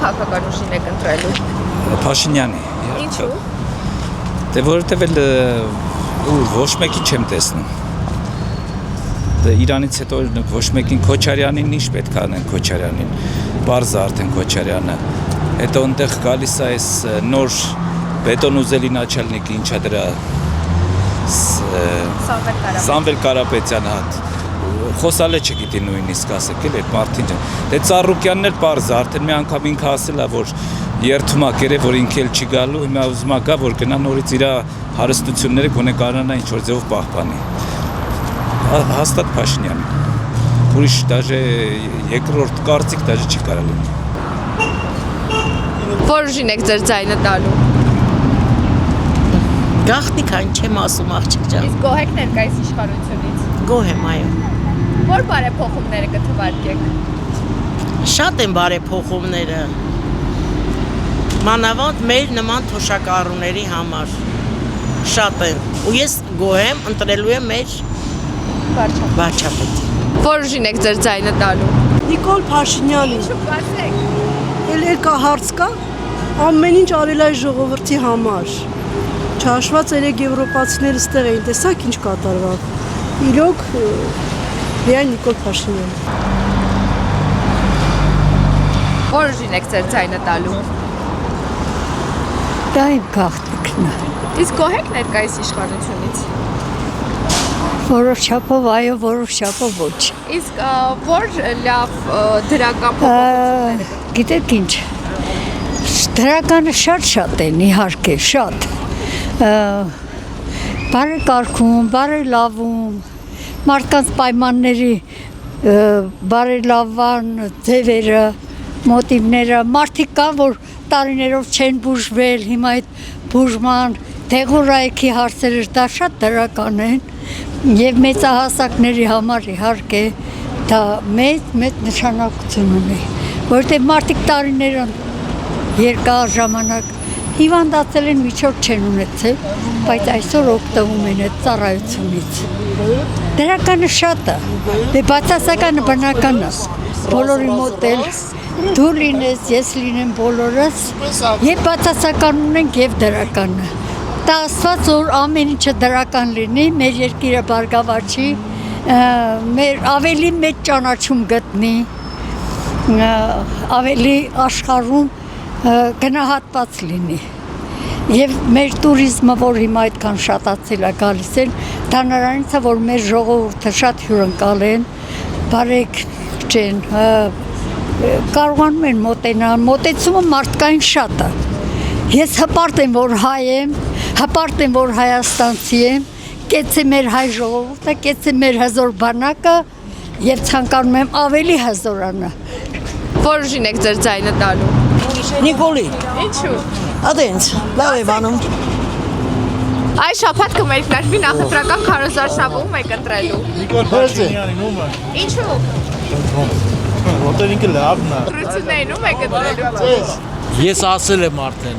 քաղաքական ուժին եք ընտրելու։ Փաշինյանի։ Ինչու՞։ Դե որովհետև ոչ մեկին չեմ տեսնում։ Դե Իրանից հետո ոչ մեկին Քոչարյանին ինչ պետք է անեն Քոչարյանին։ Պարզ արդեն Քոչարյանը։ Հետո այնտեղ գալիս է այս նոր բետոն ուզելի начальник-ը ինչա դրա Սամվել Կարապետյանը խոսալը չգիտի նույնիսկ ասեք էլ այդ մարդին ջան։ Դե Ծառուկյանն էլ պարզ է արդեն մի անգամ ինքը ասել է որ երթում է կերե որ ինքը էլ չի գալու հիմա ուզում է գա որ գնա նորից իր հարստությունները գոնե կարողանա ինչ որ ձևով պահպանի։ Հաստատ Փաշինյանը։ Ուրիշ դաժե երկրորդ կարծիք դաժե չի կարա լինի։ Որ ուժին եք ձեր ձայնը տալու։ Գաղտնիք այն չեմ ասում աղջիկ ջան։ Իսկ գոհ եք ներկայիս իշխանությունից։ Գոհ եմ, այո։ Որ բարեփոխումները կթվարկեք։ Շատ են բարեփոխումները։ Մանավանդ մեր նման թոշակառուների համար։ Շատ են։ Ու ես գոհ եմ, ընտրելու եմ մեր վարչապետին։ Որ ուժին եք ձեր ձայնը տալու։ Նիկոլ Փաշինյանին։ Ինչու կասեք։ Էլ կա հարց կա, ամեն ինչ արել այս ժողովրդի համար։ Չհաշված երեք եվրոպացիները ստեղ էին, տեսակ ինչ կատարվավ։ Իրոք միայն Նիկոլ Փաշինյանը։ Որ ուժին եք ձեր ձայնը տալու։ Դա իմ գաղտնիքն է։ Իսկ գոհ եք ներկայիս իշխանությունից։ Որոշ չափով այո, որոշ չափով ոչ։ Իսկ որ լավ դրական փոփոխությունները։ Գիտեք ինչ։ Դրականը շատ են իհարկե, շատ։ Բարեկարգում, բարելավում, մարդկանց պայմանների բարելավան ձևերը, մոտիվները, մարդիկ կան, որ տարիներով չեն բուժվել, հիմա այդ բուժման դեղորայքի հարցերը դա շատ դրական են եւ մեծահասակների համար իհարկե դա մեծ նշանակություն ունի, որտեղ մարդիկ տարիներով երկար ժամանակ հիվանդացել են միջոց չեն ունեցել, բայց այսօր օգտվում են այդ ծառայությունից։ Դրականը շատ է, դե բացասականը բնական է, բոլորի մոտ էլ դու լինես, ես լինեմ բոլորս, եւ բացասական ունենք եւ դրականը։ Դա ասված որ ամեն ինչը դրական լինի, մեր երկիրը բարգավաճի, մեր ավելի մեծ ճանաչում գտնի, ավելի աշխարհում գնահատված լինի եւ մեր туриզմը որ հիմա այդքան շատացել է գալիս են դա նրանից է որ մեր ժողովուրդը շատ հյուրընկալ են բարեկ չեն կարողանում են մոտենալ մոտեցումը մարդկային շատ է ես հպարտ եմ որ հայ եմ հպարտ եմ որ հայաստանցի եմ կեցե մեր հայ ժողովուրդը կեցե մեր հզոր բանակը եւ ցանկանում եմ ավելի հզորանա որ ուժին եք ձեր ձայնը տալու Նիկոլի։ Ինչու։ Ադենց, լավ է բանում։ Այս շաբաթ կմերկնարկվի նախընտրական քարոզարշավում եք ընտրելու։ Նիկոլ Փաշինյանին ում է։ Ինչու։ Որտեղ ինքը լավն է։ Ընտրություններին ում եք ընտրելու։ Ես ասել եմ արդեն։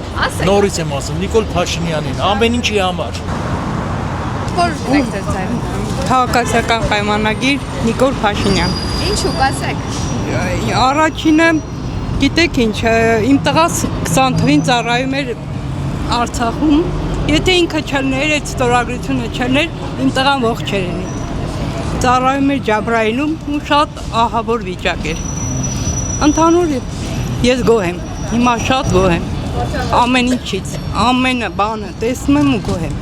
Նորից եմ ասում Նիկոլ Փաշինյանին, ամեն ինչի համար։ Որ ուժին եք ձեր ձայնը տալու։ Քաղաքացիական պայմանագիր Նիկոլ Փաշինյան։ Ինչու կասեք։ Առաջինը գիտեք ինչ, իմ տղաս 20 թվին ծառայում էր Արցախում, եթե ինքը չլներ, այդ ստորագրությունը չլներ, իմ տղան ողջ չէր լինի։ Ծառայում էր Ջաբրայիլում ու շատ ահավոր վիճակ էր։ Ընդհանուր ես գոհ եմ, հիմա շատ գոհ եմ, ամեն ինչից, ամեն բանը տեսնում եմ ու գոհ եմ։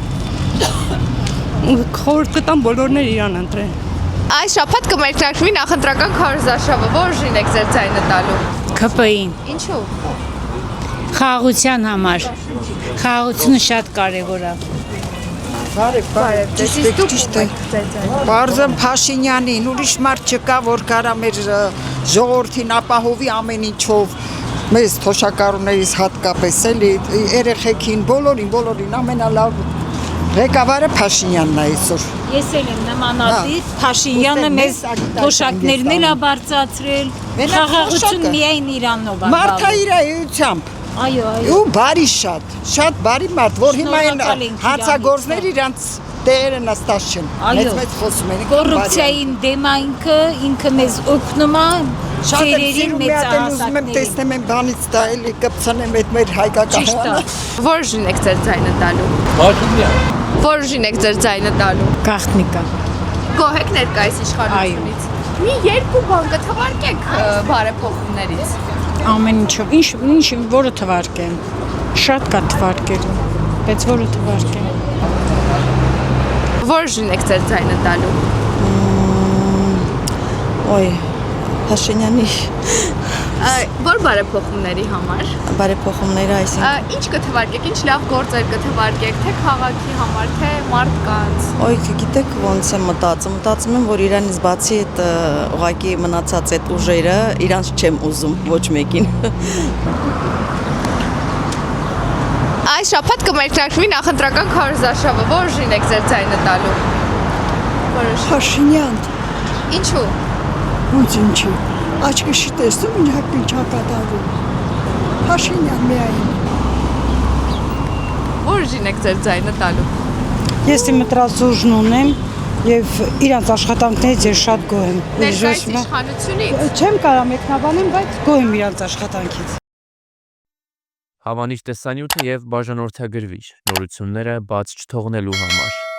Ու խորհուրդ կտամ բոլորներ իրան ընտրեն։ Այս շաբաթ կմերկնարկվի նախընտրական քարոզարշավը, որ ուժին եք ձեր ձայնը տալու։ ՔՊ-ին։ Ինչու։ Խաղաղության համար։ Խաղաղությունը շատ կարևոր է։ Բարև, ճիշտ է։ Բարձր Փաշինյանին, ուրիշ մարդ չկա, որ կարա մեր ժողովրդին ապահովի ամեն ինչով, մեզ թոշակառուներից հատկապես էլի, երեխեքին, բոլորին ամենալավ ղեկավարը Փաշինյանն է այսօր։ Ես էլ եմ նմանատիպ, Փաշինյանը մեզ թոշակներն էլ է բարձրացրել, խաղաղություն միայն Իրանով է։ Մարդը իր էությամբ։ Այո, այո։ Ու բարի շատ բարի մարդ, որ հիմա են հանցագործներ իրանց տեղերը նստած չեն։ Մեծ խոսում են։ Կոռուպցիային դեմ ինքը մեզ օգնում է Շատ եմ ծերերի սիրում մի հատ ուզում եմ տեսնեմ եմ բանից դա էլի կպցնեմ այդ մեր հայկականը։ Որ ուժին եք ձեր ձայնը տալու։ Փաշինյան։ Որ ուժին եք ձեր ձայնը տալու։ Գախտնիկա։ Գոհ եք ներկայիս իշխանությունից։ Մի երկու բան կթվարկեք բարեփոխումներից։ Ամեն ինչով, ինչ որը թվարկեմ։ Շատ կա թվարկելու, բայց որը թվարկեմ։ Որ ուժին եք ձեր ձայնը տալու։ Ոյ, Փաշինյանի Որ բարեփոխումների համար։ բարեփոխումները, այսինքն Ինչ կթվարկեք, ինչ լավ գործեր կթվարկեք, թե քաղաքի համար, թե մարդկանց։ Ոյ, գիտեք ոնց եմ մտածում եմ, որ Իրանից բացի այդ ուղակի մնացած այդ ուժերը, իրանց չեմ ուզում ոչ մեկին։ Այս շաբաթ կմեկնարկվի նախընտրական քարոզարշավը, որ ուժին եք ձեր ձայնը տալու։ Որոշ։ Փաշինյան, Ինչու։ ոնց ինչի։ Աչքի չի տեսնում ինչ կատարվում։ Փաշինյան միայն։ Որ ուժին եք ձեր ձայնը տալու։ Ես իմ մտրած ուժն ունեմ եւ իրանց աշխատանքներից ես շատ գոհ եմ։ Ներկայիս իշխանությունից։ Չեմ կարող մեկնաբանեմ, բայց գոհ եմ իրանց աշխատանքից։ Հավանիչ տեսանյութը եւ բաժանորդագրվիչ նորությունները բաց չթողնելու համար